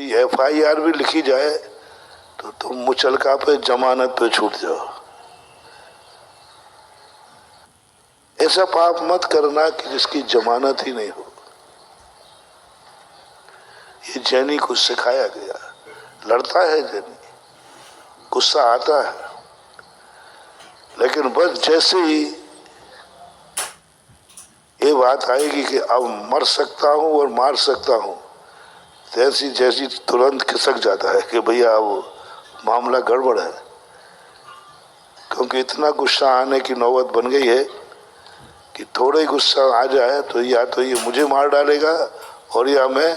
कोई FIR भी लिखी जाए तो तुम मुचलका पे जमानत पे छूट जाओ। ऐसा पाप मत करना कि जिसकी जमानत ही नहीं हो। ये जैनी को सिखाया गया। लड़ता है जैनी, गुस्सा आता है, लेकिन बस जैसे ही ये बात आएगी कि अब मर सकता हूं और मार सकता हूं, जैसी जैसी तुरंत खिसक जाता है कि भैया वो मामला गड़बड़ है। क्योंकि इतना गुस्सा आने की नौबत बन गई है कि थोड़ा ही गुस्सा आ जाए तो या तो ये मुझे मार डालेगा और या मैं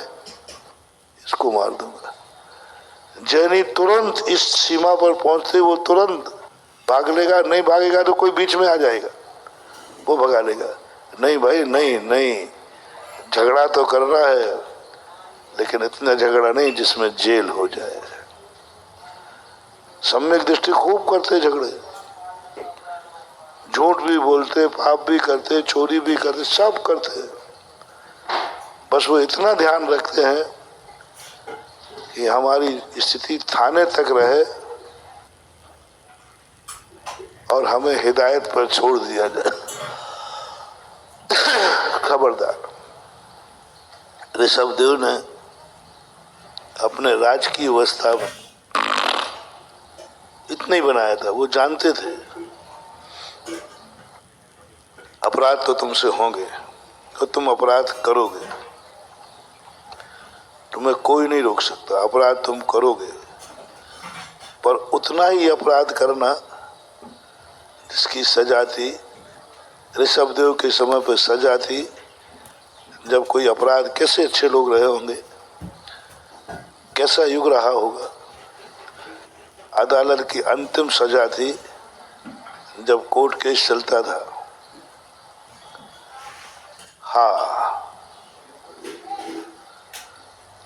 इसको मार दूंगा। जैनी तुरंत इस सीमा पर पहुंचते वो तुरंत भाग लेगा। नहीं भागेगा तो कोई बीच में आ जाएगा, वो भगा लेगा। नहीं भाई, नहीं नहीं, झगड़ा तो कर रहा है लेकिन इतना झगड़ा नहीं जिसमें जेल हो जाए। सम्यक दृष्टि खूब करते झगड़े, झूठ भी बोलते, पाप भी करते, चोरी भी करते, सब करते। बस वो इतना ध्यान रखते हैं कि हमारी स्थिति थाने तक रहे और हमें हिदायत पर छोड़ दिया जाए। खबरदार। ऋषभदेव ने अपने राजकीय अवस्था में इतना ही बनाया था। वो जानते थे अपराध तो तुमसे होंगे तो तुम अपराध करोगे, तुम्हें कोई नहीं रोक सकता, अपराध तुम करोगे। पर उतना ही अपराध करना जिसकी सजा थी। ऋषभदेव के समय पर सजा थी जब कोई अपराध, कैसे अच्छे लोग रहे होंगे, कैसा युग रहा होगा। अदालत की अंतिम सजा थी जब कोर्ट केस चलता था। हाँ,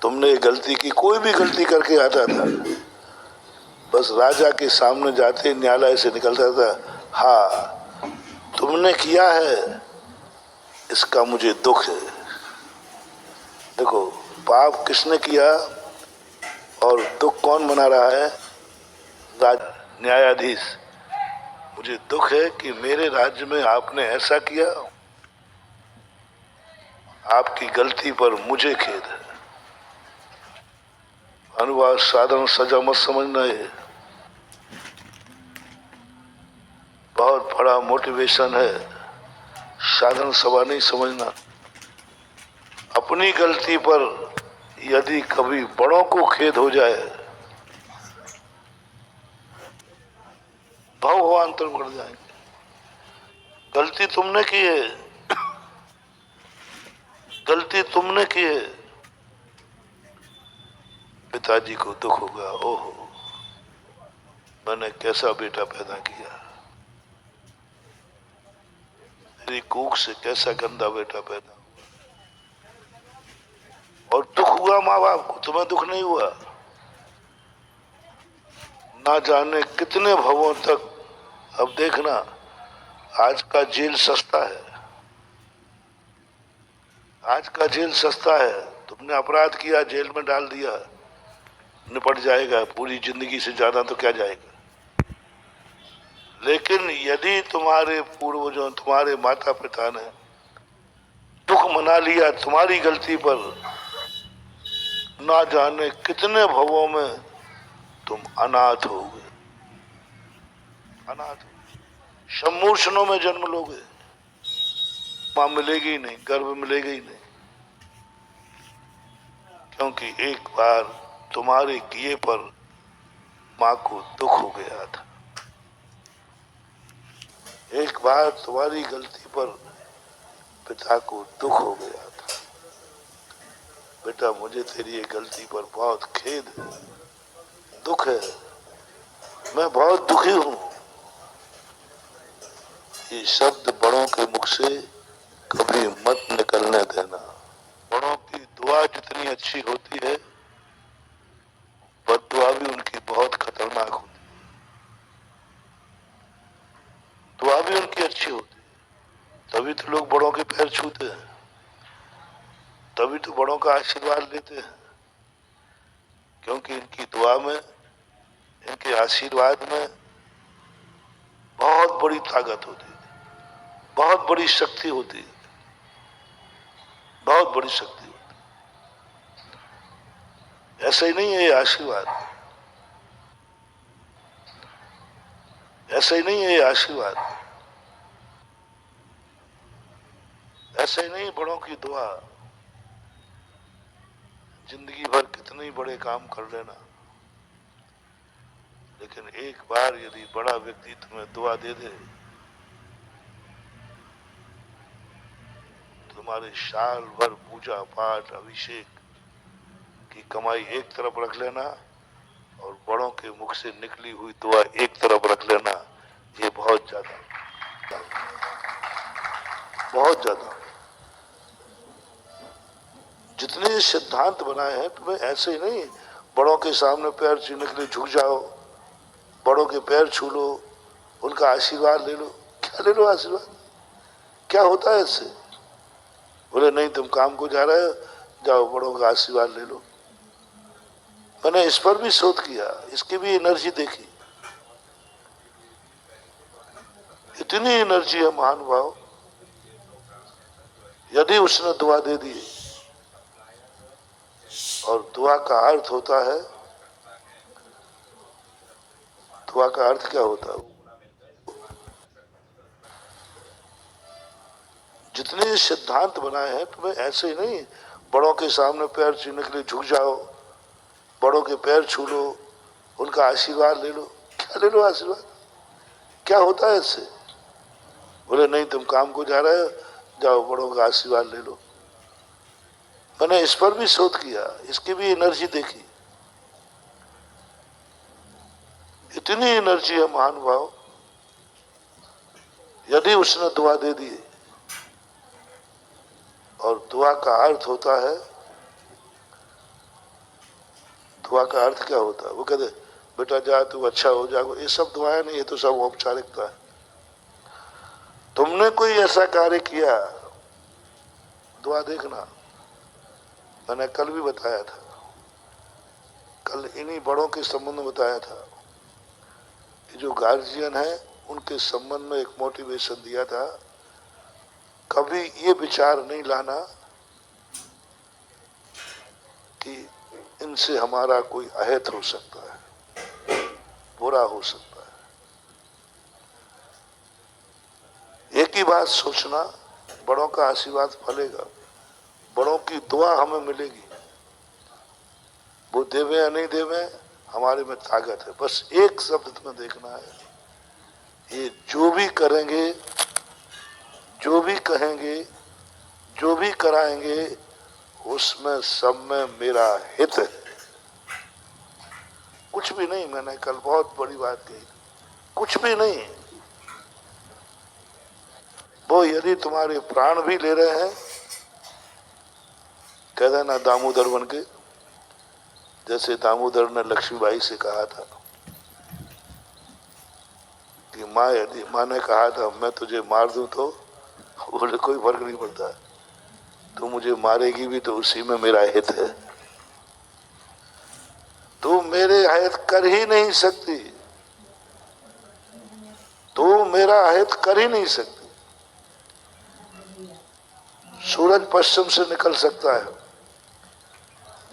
तुमने गलती की, कोई भी गलती करके आता था, बस राजा के सामने जाते न्यायालय से निकलता था, हाँ तुमने किया है, इसका मुझे दुख है। देखो, पाप किसने किया और दुख कौन मना रहा है? न्यायाधीश। मुझे दुख है कि मेरे राज्य में आपने ऐसा किया, आपकी गलती पर मुझे खेद है। अनुवाद साधारण सजा मत समझना, है बहुत बड़ा मोटिवेशन है, साधारण सभा नहीं समझना। अपनी गलती पर यदि कभी बड़ों को खेद हो जाए, भावांतर बढ़ जाएंगे। गलती तुमने की है, गलती तुमने की है। पिताजी को दुख होगा, ओहो मैंने कैसा बेटा पैदा किया, मेरी कूख से कैसा गंदा बेटा पैदा हुआ। और दुख हुआ माँ बाप को, तुम्हें दुख नहीं हुआ। ना जाने कितने भवों तक। अब देखना, आज का जेल सस्ता है, आज का जेल सस्ता है। तुमने अपराध किया, जेल में डाल दिया, निपट जाएगा, पूरी जिंदगी से ज्यादा तो क्या जाएगा। लेकिन यदि तुम्हारे पूर्वजों, तुम्हारे माता पिता ने दुख मना लिया तुम्हारी गलती पर, ना जाने कितने भवों में तुम अनाथ होगे, अनाथ। सम्मूर्षणों में जन्म लोगे, मां मिलेगी ही नहीं, गर्भ मिलेगा ही नहीं। क्योंकि एक बार तुम्हारे किए पर मां को दुख हो गया था, एक बार तुम्हारी गलती पर पिता को दुख हो गया था। बेटा मुझे तेरी ये गलती पर बहुत खेद है, दुख है, मैं बहुत दुखी हूं। ये शब्द बड़ों के मुख से कभी मत निकलने देना। बड़ों की दुआ जितनी अच्छी होती है, बद्दुआ भी उनकी बहुत खतरनाक होती है। दुआ भी उनकी अच्छी होती है, तभी तो लोग बड़ों के पैर छूते हैं, तभी तो बड़ों का आशीर्वाद लेते हैं। क्योंकि इनकी दुआ में, इनके आशीर्वाद में बहुत बड़ी ताकत होती है, बहुत बड़ी शक्ति होती है, बहुत बड़ी शक्ति होती है। ऐसा ही नहीं है ये आशीर्वाद, ऐसा ही नहीं है ये आशीर्वाद, ऐसा ही नहीं बड़ों की दुआ। जिंदगी भर कितने बड़े काम कर लेना, लेकिन एक बार यदि बड़ा व्यक्ति तुम्हें दुआ दे दे, तुम्हारे साल भर पूजा पाठ अभिषेक की कमाई एक तरफ रख लेना और बड़ों के मुख से निकली हुई दुआ एक तरफ रख लेना, ये बहुत ज्यादा, बहुत ज्यादा। जितने सिद्धांत बनाए हैं तुम्हें ऐसे ही नहीं, बड़ों के सामने पैर छूने के लिए झुक जाओ, बड़ों के पैर छू लो, उनका आशीर्वाद ले लो। क्या ले लो आशीर्वाद? क्या होता है इससे? बोले नहीं तुम काम को जा रहे हो, जाओ बड़ों का आशीर्वाद ले लो। मैंने इस पर भी शोध किया, इसकी भी एनर्जी देखी, इतनी एनर्जी है महानुभाव। यदि उसने दुआ दे दी, और दुआ का अर्थ होता है, दुआ का अर्थ क्या होता है? जितने सिद्धांत बनाए हैं तुम्हें ऐसे ही नहीं, बड़ों के सामने पैर छूने के लिए झुक जाओ, बड़ों के पैर छू लो, उनका आशीर्वाद ले लो। क्या ले लो आशीर्वाद? क्या होता है इससे? बोले नहीं तुम काम को जा रहे हो, जाओ बड़ों का आशीर्वाद ले लो। मैंने इस पर भी शोध किया, इसकी भी एनर्जी देखी, इतनी एनर्जी है महानुभाव। यदि उसने दुआ दे दी, और दुआ का अर्थ होता है, दुआ का अर्थ क्या होता है? वो कहते बेटा जा तू अच्छा हो जाएगा, ये सब दुआएं नहीं, ये तो सब औपचारिकता है। तुमने कोई ऐसा कार्य किया, दुआ देखना। मैंने कल भी बताया था, कल इन्हीं बड़ों के संबंध में बताया था कि जो गार्जियन है उनके संबंध में एक मोटिवेशन दिया था, कभी ये विचार नहीं लाना कि इनसे हमारा कोई अहित हो सकता है, बुरा हो सकता है। एक ही बात सोचना, बड़ों का आशीर्वाद फलेगा, बड़ों की दुआ हमें मिलेगी। वो देवे या नहीं देवे, हमारे में ताकत है। बस एक शब्द तुम्हें देखना है, ये जो भी करेंगे, जो भी कहेंगे, जो भी कराएंगे, उसमें सब में मेरा हित है, कुछ भी नहीं। मैंने कल बहुत बड़ी बात कही, कुछ भी नहीं। वो यदि तुम्हारे प्राण भी ले रहे हैं, कह देना दामोदर बन के, जैसे दामोदर ने लक्ष्मीबाई से कहा था कि माँ, यदि माँ ने कहा था मैं तुझे मार दूं तो, बोले कोई फर्क नहीं पड़ता, तू मुझे मारेगी भी तो उसी में मेरा हित है, तू मेरे हित कर ही नहीं सकती, तू मेरा हित कर ही नहीं सकती। सूरज पश्चिम से निकल सकता है,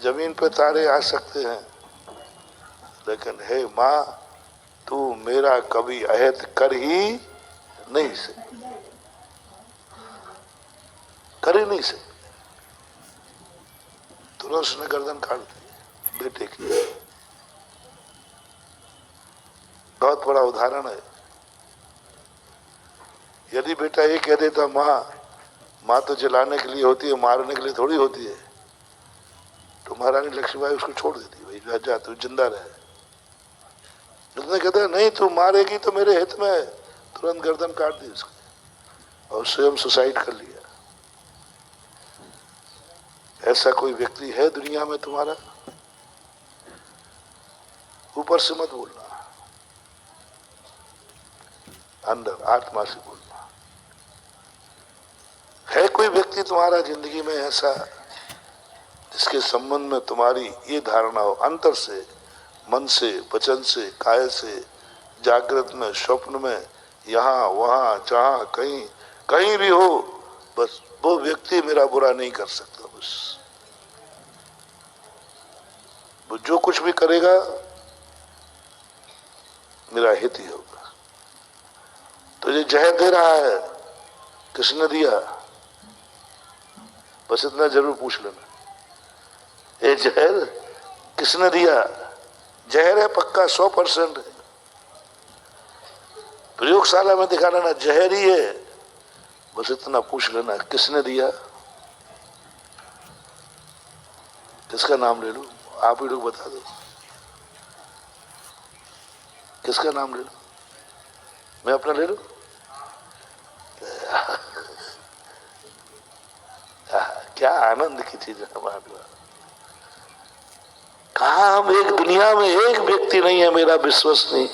जमीन पे तारे आ सकते हैं, लेकिन हे माँ, तू मेरा कभी अहित कर ही नहीं सकती, कर ही नहीं सकती। तुरंत उसने गर्दन काट दी बेटे की। बहुत बड़ा उदाहरण है। यदि बेटा ये कह देता माँ, माँ तो जलाने के लिए होती है, मारने के लिए थोड़ी होती है, तो महारानी लक्ष्मीबाई उसको छोड़ देती, भाई जा तू जिंदा रहे। उसने कहता नहीं तू मारेगी तो मेरे हित में है, तुरंत गर्दन काट दी उसकी और स्वयं सुसाइड कर लिया। ऐसा कोई व्यक्ति है दुनिया में तुम्हारा? ऊपर से मत बोलना, अंदर आत्मा से बोलना। है कोई व्यक्ति तुम्हारा जिंदगी में ऐसा इसके संबंध में तुम्हारी ये धारणा हो, अंतर से, मन से, वचन से, काया से, जागृत में, स्वप्न में, यहाँ वहां जहां कहीं कहीं भी हो, बस वो व्यक्ति मेरा बुरा नहीं कर सकता। बस वो जो कुछ भी करेगा मेरा हित ही होगा। तो ये जहर दे रहा है, किसने दिया? बस इतना जरूर पूछ लेना, ये जहर किसने दिया? जहर है पक्का, 100% है। प्रयोगशाला में दिखा लेना जहर ही है, बस इतना पूछ लेना किसने दिया। किसका नाम ले लूं? आप ही लोग बता दो, किसका नाम ले लूं? मैं अपना ले लूं? क्या आनंद की चीज है हमारे पास। कहा हम एक दुनिया में एक व्यक्ति नहीं है मेरा विश्वसनीय,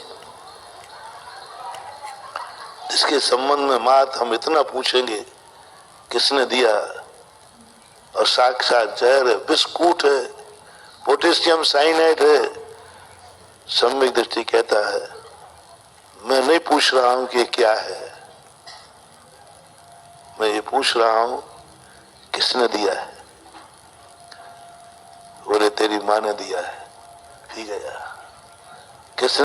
इसके संबंध में मात हम इतना पूछेंगे किसने दिया, और साक्षात जहर है, बिस्कुट है, पोटेशियम साइनाइड है। सम्यक दृष्टि कहता है मैं नहीं पूछ रहा हूं कि क्या है, मैं ये पूछ रहा हूं किसने दिया है। बोले तेरी माँ ने दिया है। ठीक है यार, किसने